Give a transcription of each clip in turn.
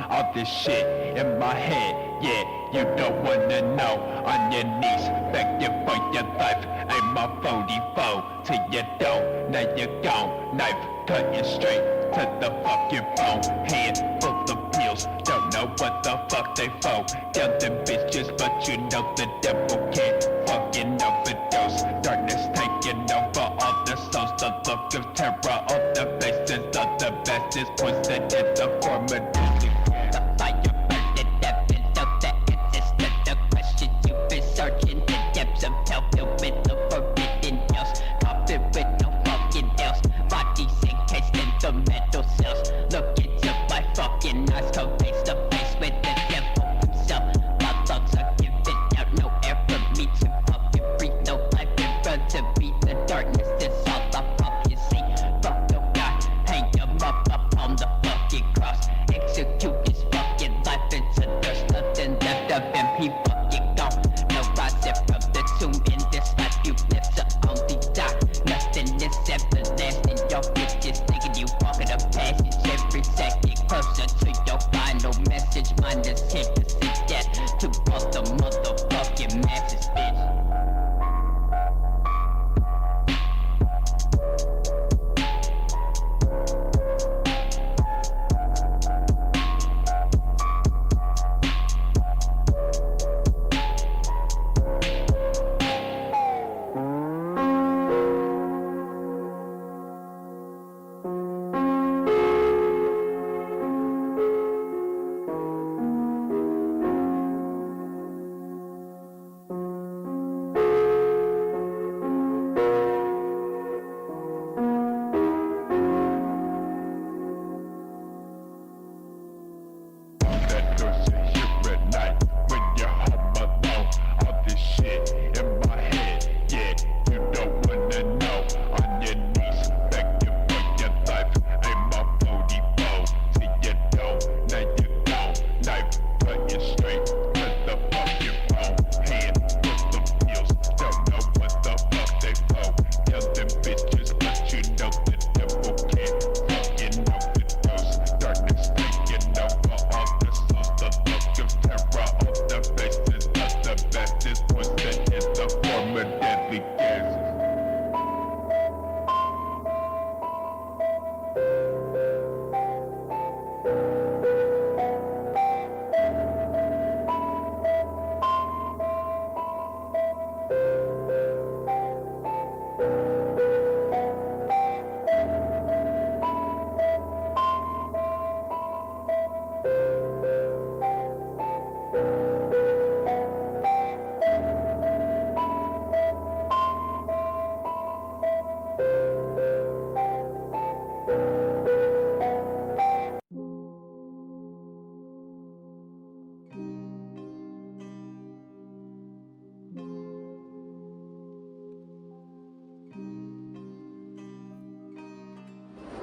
All this shit in my head, yeah, you don't wanna know. On your knees, begging for your life. Aim my 44 till you don't, now you're gone. Knife cutting straight to the fucking bone. Hand full of pills, don't know what the fuck they for. Kill them bitches, but you know the devil can't fucking overdose. Darkness taking over all the souls. The look of terror on the faces of the best is poison in the form of deadly. The fire burning evidence of the answers to the questions you've been searching. The depths of hell filled with the forbidden yells. Coffin with no fucking else. Bodies encased in the metal cells. Look into my fucking eyes, come face to face with the devil himself. My lungs are giving out no air for me to fucking breathe. No life in front of me. The darkness is all I fucking see. Fuck your God, hang him up on the fucking cross. Execute this fucking life into there's nothing left of him. He fucking gone. No rising from the tomb in this life you live to only die. Nothing is everlasting. Your bitch is taking you walking a passage every second closer to your final message. Mine is here to see death to all the motherfucking masses, bitch.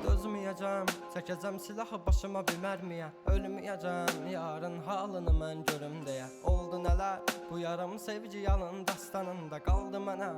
Dözməyəcəm, çəkəcəm silahı başıma bir mərmiyə. Ölməyəcəm, yarın halını mən görüm deyə. Oldu nələr, bu yarım sevgi yalın dastanında qaldı mənə.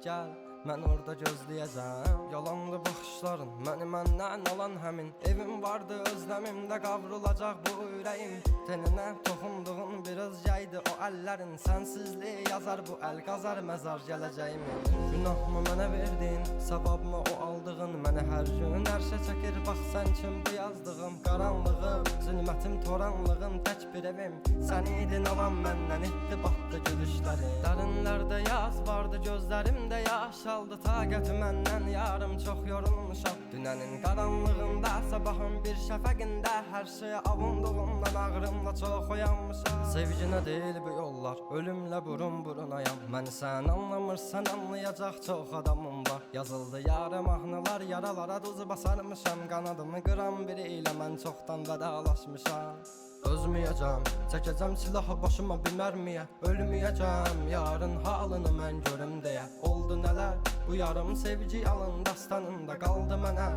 Gəl, mən orada gözləyəcəm. Yalandı baxışların, məni məndən alan həmin. Evim vardı özləmimdə qavrulacaq bu ürəyim. Teninə toxunduğun bir özgəydi o əllərin. Sənsizliyi yazar bu əl qazar məzar gələcəyimi. Günahımı mənə verdin, savabımı o aldığın. Məni hər Hər gün ərşə çəkir bax sən kim bu yazdığım qaranlığım Zülmətim toranlığım tək bir evim Sən idin alan məndən etdi batdı gülüşləri Dərinlərdə yaz vardı gözlərimdə yaş aldı Taqəti məndən yarım çox yorulmuşam Dünənin qaranlığında sabahın bir şəfəqində Hər şeyə avunduğumdan ağrımla çox oyanmışam Sevginə deyil bu yollar ölümlə burun burunayam Məni sən anlamırsan anlayacaq çox adamım var Yazıldı yarım mahnılar yaralara duz basarmışam Qanadımı qıran biri ilə mən çoxdan vədalaşmışam Özməyəcəm, çəkəcəm silahı başıma bir mərmiyə Ölməyəcəm, yarın halını mən görüm deyə Oldu nələr, bu yarım sevgi yalın dastanında qaldı mənə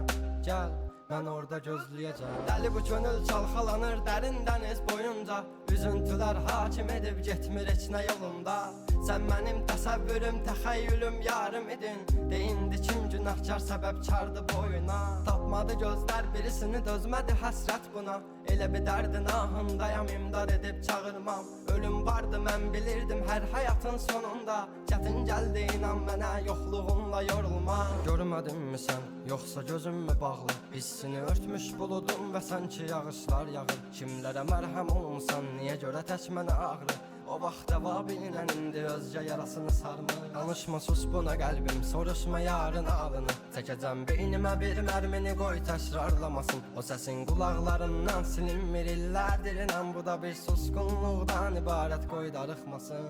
Gəl, mən orada gözləyəcəm Dəli bu könül çalxalanır dərin dəniz boyunca Üzüntülər hakim edib getmir heç nə yolunda Sən mənim təsəvvürüm, təxəyyülüm yarım idin Deyindi kim günahkar səbəbkardı boyuna Tapmadı gözlər birisini dözmədi həsrət buna Elə bir dərdin ahındayam imdad edib çağırmam Ölüm vardı mən bilirdim hər həyatın sonunda Çətin gəldi inan mənə yoxluğunla yorulma Görmədinmi sən yoxsa gözüm mü bağlı Hissini örtmüş buludum və sanki yağışlar yağır Kimlərə mərhəm olmuşsan niyə görə tək mənə ağrı O vaxt dəva bilinən indi özgə yarasını sarmır Danışma sus buna qəlbim, soruşma yarın ağlını Çəkəcəm beynimə bir mərmini qoy təkrarlamasın O səsin qulaqlarından silinmir illərdir inan Bu da bir susqunluqdan ibarət qoy darıxmasın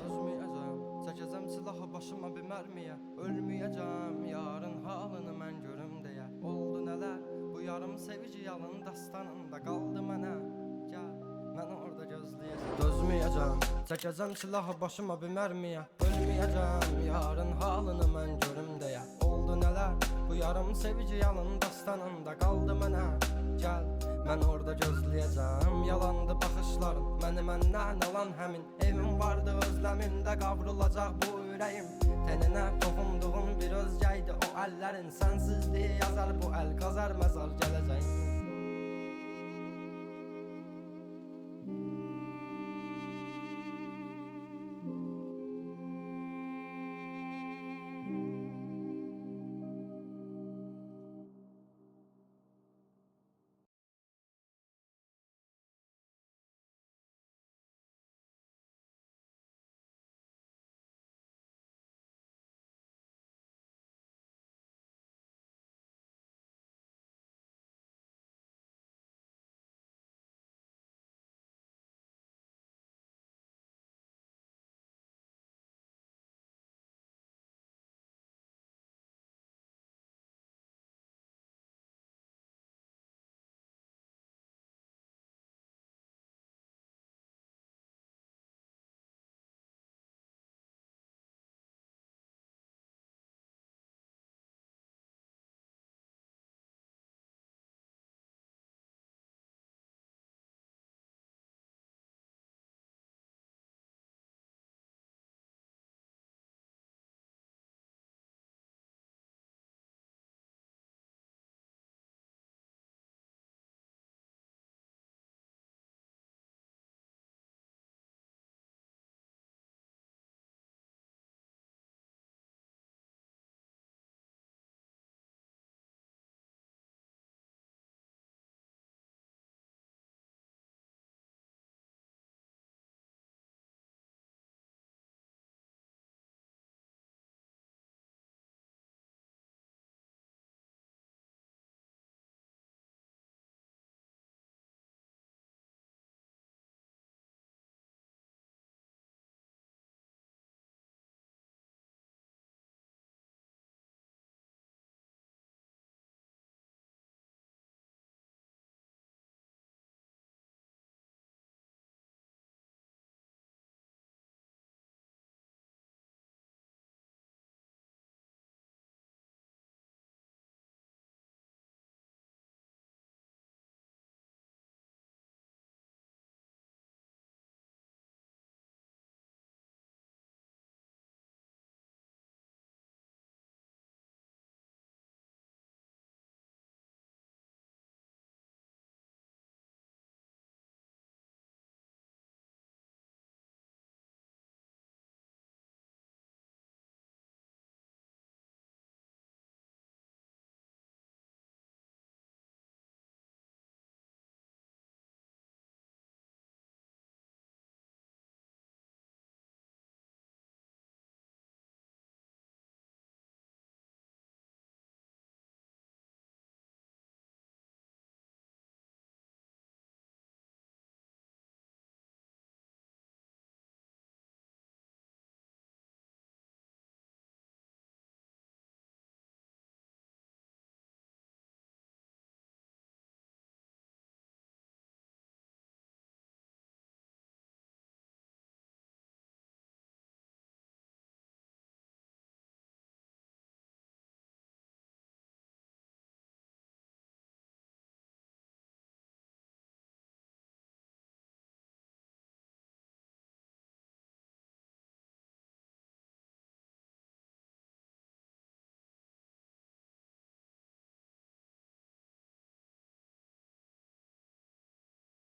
Özməyəcəm, çəkəcəm silahı başıma bir mərmiyə Ölməyəcəm, yarın halını mən görüm deyə Oldu nələr, bu yarım sevgi yalın dastanında qaldı mənə Gəl mən orada gözləyəcəm Dözməyəcəm, çəkəcəm silahı başıma bir mərmiyə Ölməyəcəm, yarın halını mən görüm deyə Oldu nələr, bu yarım sevgi yalın dastanında qaldı mənə Gəl, mən orada gözləyəcəm Yalandı baxışların, məni məndən alan həmin Evim vardı özləmimdə qavrulacaq bu ürəyim Teninə toxunduğum bir özgəydi o əllərin Sənsizliyi yazar bu əl qazar məzar gələcəyim